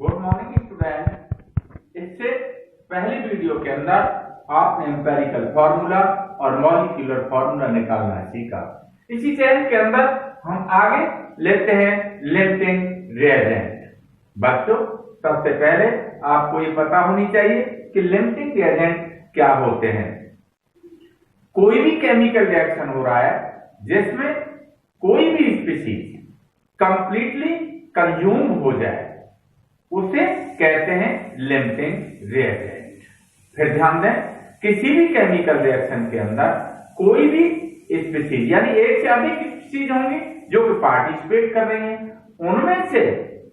Good morning student. इससे पहले video के अंदर आपने एम्पेरिकल फार्मूला और मॉलिक्यूलर फार्मूला निकालना सीखा। इसी चैनल के अंदर हम आगे लेते हैं लिमिटिंग रिएजेंट। बच्चों, सबसे पहले आपको ये पता होनी चाहिए कि लिमिटिंग रिएजेंट क्या होते हैं। कोई भी केमिकल रिएक्शन हो रहा है जिसमें कोई भी स्पीशीज कंप्लीटली कंज्यूम हो जाए, उसे कहते हैं लिमिटिंग रिएजेंट। फिर ध्यान दें, किसी भी केमिकल रिएक्शन के अंदर कोई भी स्पीशीज यानी एक से अधिक स्पीशीज होंगी जो कि पार्टिसिपेट कर रही हैं, उनमें से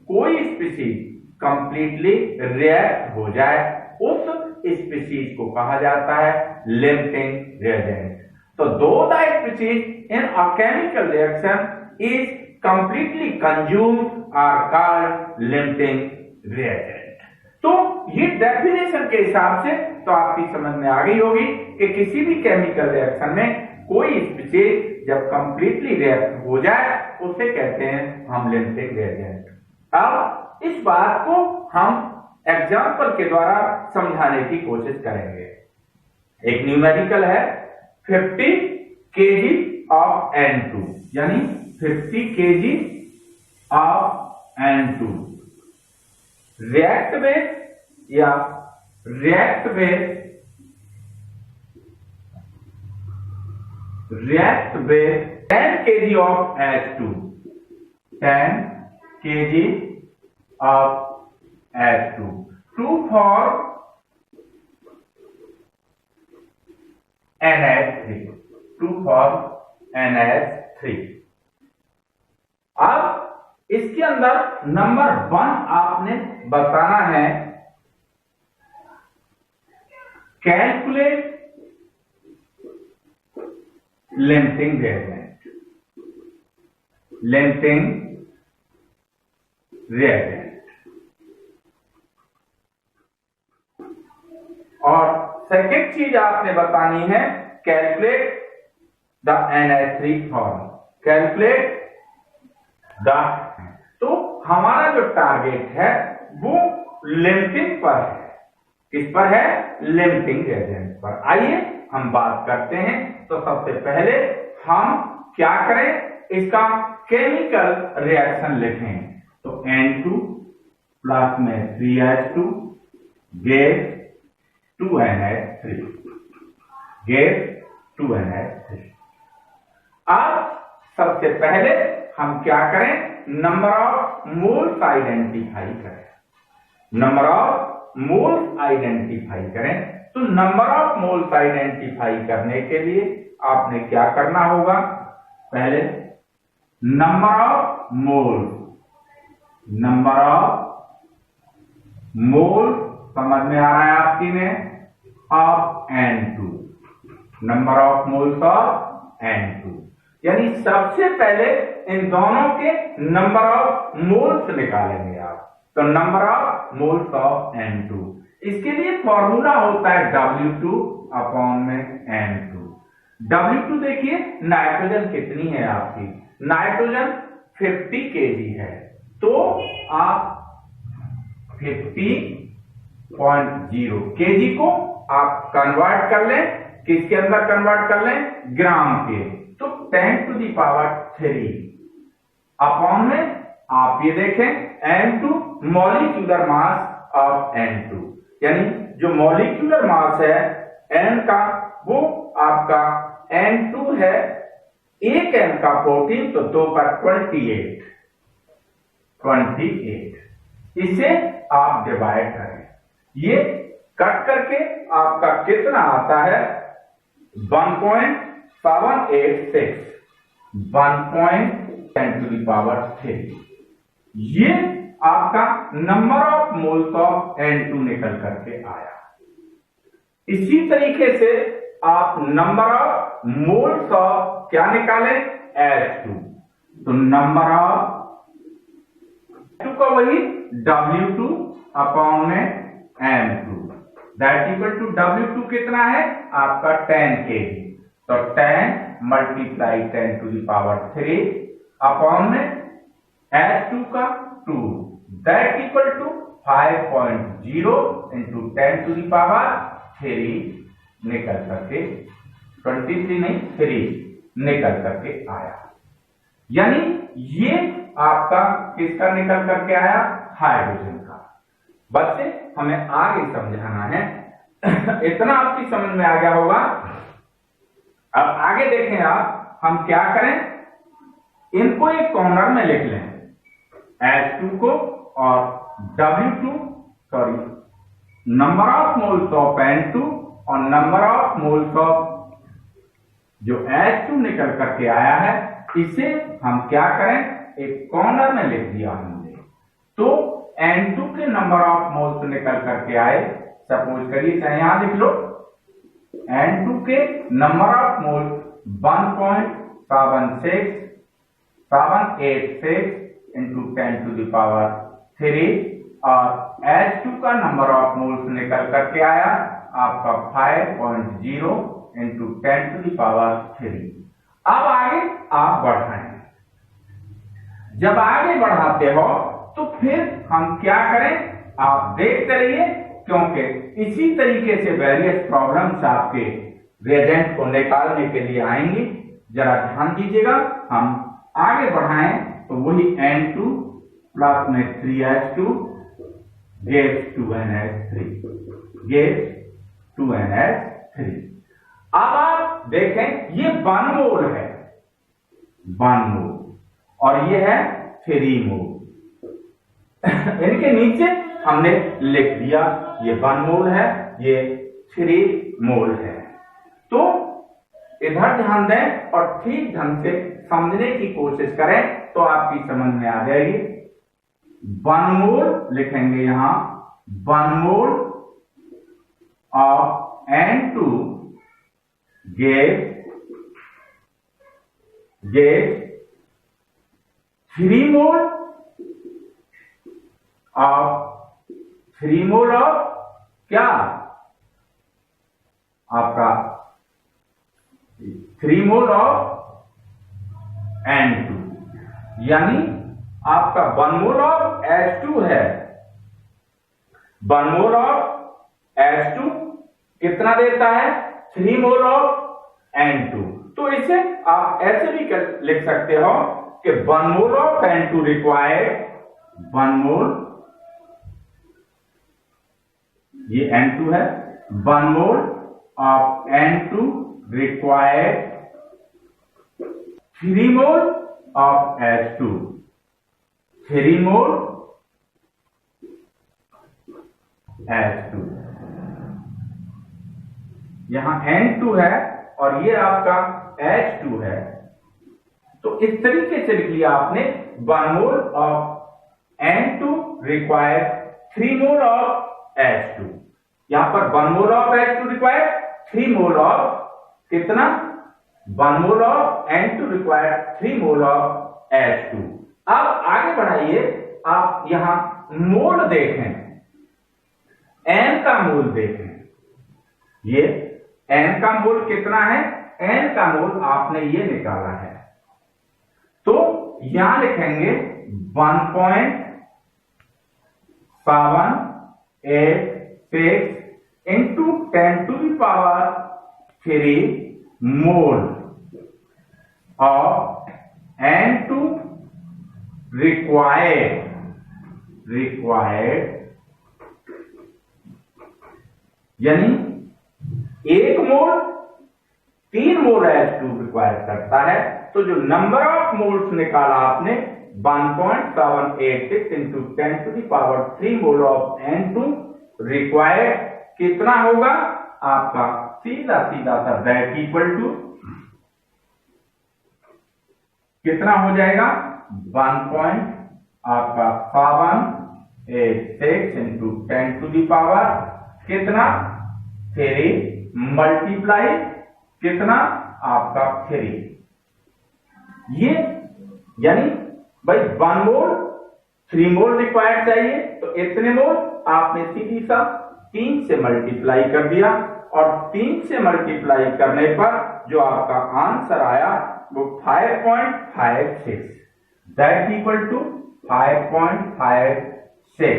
कोई स्पीशीज कंप्लीटली रिएक्ट हो जाए, उस स्पीशीज को कहा जाता है लिमिटिंग रिएजेंट। तो दो the species in a chemical reaction is completely consumed are called limiting reagent. तो ये डेफिनेशन के हिसाब से तो आपकी समझ में आ गई होगी कि किसी भी केमिकल रिएक्शन में कोई स्पीशीज जब कंप्लीटली रिएक्ट हो जाए उसे कहते हैं हम लिमिटिंग रिएजेंट। अब इस बात को हम एग्जाम्पल के द्वारा समझाने की कोशिश करेंगे। एक न्यूमेरिकल है 50 kg ऑफ N2, यानी 50 kg of N2 react with 10 kg of H2, 10 kg of H2 to form NH3। अब इसके अंदर नंबर 1 आपने बताना है, calculate limiting reagent. Limiting reagent और सेकेंड चीज आपने बतानी है calculate the NH3 form. Calculate the, तो हमारा जो टारगेट है वो लिमिटिंग पर है। किस पर है? लिमिटिंग रिएजेंट पर। आइए हम बात करते हैं। तो सबसे पहले हम क्या करें, इसका केमिकल रिएक्शन लिखें। तो N2 प्लस में 3H2 gave 2NH3, gave 2NH3। अब सबसे पहले हम क्या करें, नंबर ऑफ मोल्स आइडेंटिफाई करें। नंबर ऑफ मोल्स आइडेंटिफाई करें। तो नंबर ऑफ मोल्स आइडेंटिफाई करने के लिए आपने क्या करना होगा, पहले number of moles, number of moles समझ में आ रहा है आपकी में of N2, number of moles of N2, यानी सबसे पहले इन दोनों के नंबर ऑफ मोल्स निकालेंगे आप। तो number of moles of N2, इसके लिए फॉर्मूला होता है W2 अपॉन में N2। W2 देखिए नाइट्रोजन कितनी है आपकी, नाइट्रोजन 50 kg है, तो आप 50.0 kg को आप कन्वर्ट कर लें, किसके अंदर कन्वर्ट कर लें, ग्राम के। तो 10 to the power 3 अपॉन में आप ये देखें N2 molecular mass of N2, यानी जो मॉलिक्यूलर मास है N का वो आपका N2 है, एक N का 14, तो 2 का 28। इसे आप डिवाइड करें, ये कट करके आपका कितना आता है 1.786, 1.10 to the power 3। ये आपका number of moles of N2 निकल करके आया। इसी तरीके से आप नंबर ऑफ मोल्स ऑफ क्या निकालें, H2। तो नंबर ऑफ H2 का वही W2 अपॉन में M2, that equal to W2 कितना है आपका 10 kg, तो 10 multiply 10 to the power 3 upon में H2 का 2, that equal to 5.0 into 10 to the power 3 निकल करके 23 नहीं 3 निकल करके आया। यानी ये आपका किसका निकल करके आया? हाइड्रोजन का। बच्चे हमें आगे समझाना है। इतना आपकी समझ में आ गया होगा। अब आगे देखें आप, हम क्या करें, इनको एक कॉर्नर में लिख लें, H2 को और W2 sorry number of moles of N2 और नंबर ऑफ मोल्स ऑफ जो H2 निकल करके आया है, इसे हम क्या करें, एक कॉर्नर में लिख दिया हमने। तो N2 के नंबर ऑफ मोल्स निकल करके आए, सपोज करिए चाहे यहां लिख लो, N2 के number of moles 1.786 into 10 to the power 3 और H2 का नंबर ऑफ मोल्स निकल करके आया आपका 5.0 इंटू 10 टू द पावर 3। अब आगे आप बढ़ाएं। जब आगे बढ़ाते हो तो फिर हम क्या करें, आप देखते रहिए, क्योंकि इसी तरीके से वेरियस प्रॉब्लम्स आपके रिएजेंट को निकालने के लिए आएंगी। जरा ध्यान दीजिएगा। हम आगे बढ़ाएं तो वही N2 प्लस में 3H2 gives 2NH3। अब आप देखें, ये 1 मोल है, 1 मोल, और ये है 3 मोल। इनके नीचे हमने लिख दिया, ये 1 मोल है, ये 3 मोल है। तो इधर ध्यान दें और ठीक ढंग से समझने की कोशिश करें तो आपकी समझ में आ जाएगी। 1 मोल लिखेंगे यहां, 1 मोल of N2 gives 3 mole of क्या, आपका 3 मोल ऑफ N2, यानी आपका 1 मोल ऑफ H2 है। 1 मोल ऑफ H2 कितना देता है? 3 मोल ऑफ N2। तो इसे आप ऐसे भी लिख सकते हो कि 1 मोल ऑफ N2 रिक्वायर्ड, 1 मोल, ये N2 है, 1 मोल of N2 required 3 mole of H2, 3 mole H2। यहां N2 है और ये आपका H2 है, तो इस तरीके से लिख लिया आपने, 1 मोल of N2 required 3 mole of H2। यहां पर 1 mole of H2 required 3 mole of कितना, 1 मोल of N2 required 3 mole of H2। अब आगे बढ़ाइए, आप यहां मोल देखें, N का मोल देखें, ये N का मोल कितना है, N का मोल आपने ये निकाला है, तो यहां लिखेंगे 1.786 into 10 to the power 3 mole of N2 required, यानी 1 मोल 3 मोल H2 रिक्वायर करता है। तो जो नंबर ऑफ मोल्स निकाला आपने 1.786 into 10 to the power 3 mole of N2 required कितना होगा आपका, सीधा सीधा सा दैट इक्वल टू कितना हो जाएगा, 1.786 इंटू 10 टू द पावर कितना 3 मल्टीप्लाई कितना आपका 3। ये यानी भाई 1 मोल 3 मोल रिक्वायर्ड चाहिए, तो इतने मोल आपने सीधी सा 3 से मल्टीप्लाई कर दिया, और 3 से मल्टीप्लाई करने पर जो आपका आंसर आया वो 5.56, that equal to 5.56।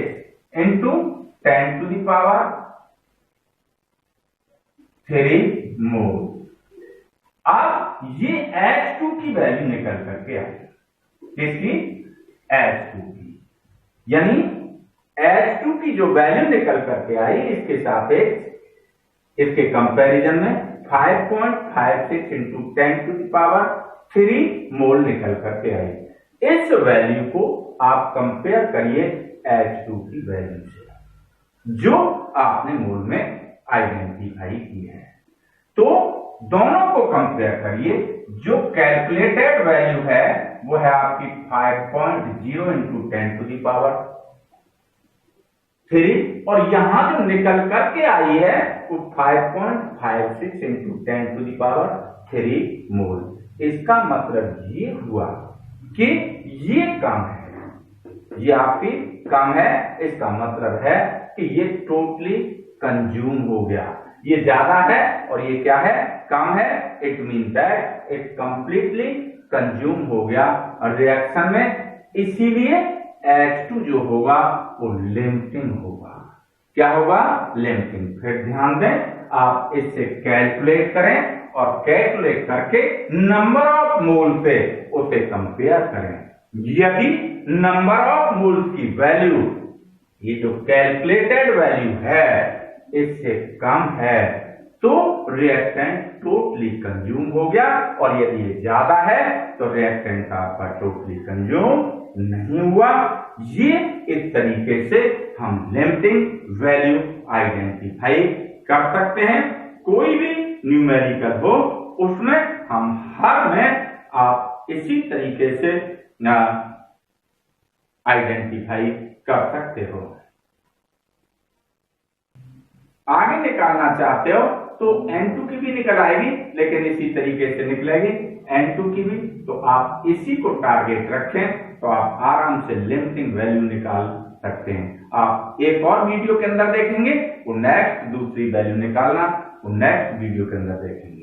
Into 10 to the power 3 mole. अब ये H2 की वैल्यू निकल करके आई, किसकी? H2 की, यानी H2 की जो वैल्यू निकल करके आई इसके सापेक्ष इसके कंपैरिजन में 5.56 इंटू 10 टू द पावर 3 मोल निकल करके आई। इस वैल्यू को आप कंपेयर करिए H2 की वैल्यू से जो आपने मोल में आइडेंटिफाई की है। तो दोनों को कंपेयर करिए, जो कैलकुलेटेड वैल्यू है वो है आपकी 5.0 इंटू 10 टू द पावर 3, और यहां जो निकल करके आई है वो 5.56 इंटू 10 टू द पावर 3 मोल। इसका मतलब ये हुआ कि ये कम है, ये आपकी कम है, इसका मतलब है कि ये टोटली कंज्यूम हो गया। ये ज्यादा है और ये क्या है? कम है। It mean that it completely consume हो गया और रिएक्शन में, इसीलिए H2 जो होगा वो लिमिटिंग होगा। क्या होगा? लिमिटिंग। फिर ध्यान दें, आप इससे कैलकुलेट करें और कैलकुलेट करके नंबर ऑफ मोल पे उसे कंपेयर करें। यदि नंबर ऑफ मोल्स की वैल्यू, ये जो कैलकुलेटेड वैल्यू है, इससे कम है तो रिएक्टेंट टोटली कंज्यूम हो गया, और यदि ये ज्यादा है तो रिएक्टेंट आपका टोटली कंज्यूम नहीं हुआ। ये इस तरीके से हम लिमिटिंग वैल्यू आइडेंटिफाई कर सकते हैं। कोई भी न्यूमेरिकल हो उसमें हम हर में आप इसी तरीके से आइडेंटिफाई कर सकते हो। आगे निकालना चाहते हो तो N2 की भी निकल आएगी, लेकिन इसी तरीके से निकलेगी N2 की भी। तो आप इसी को टारगेट रखें तो आप आराम से लिमिटिंग वैल्यू निकाल सकते हैं। आप एक और वीडियो के अंदर देखेंगे, वो नेक्स्ट दूसरी वैल्यू निकालना वो नेक्स्ट वीडियो के अंदर देखेंगे।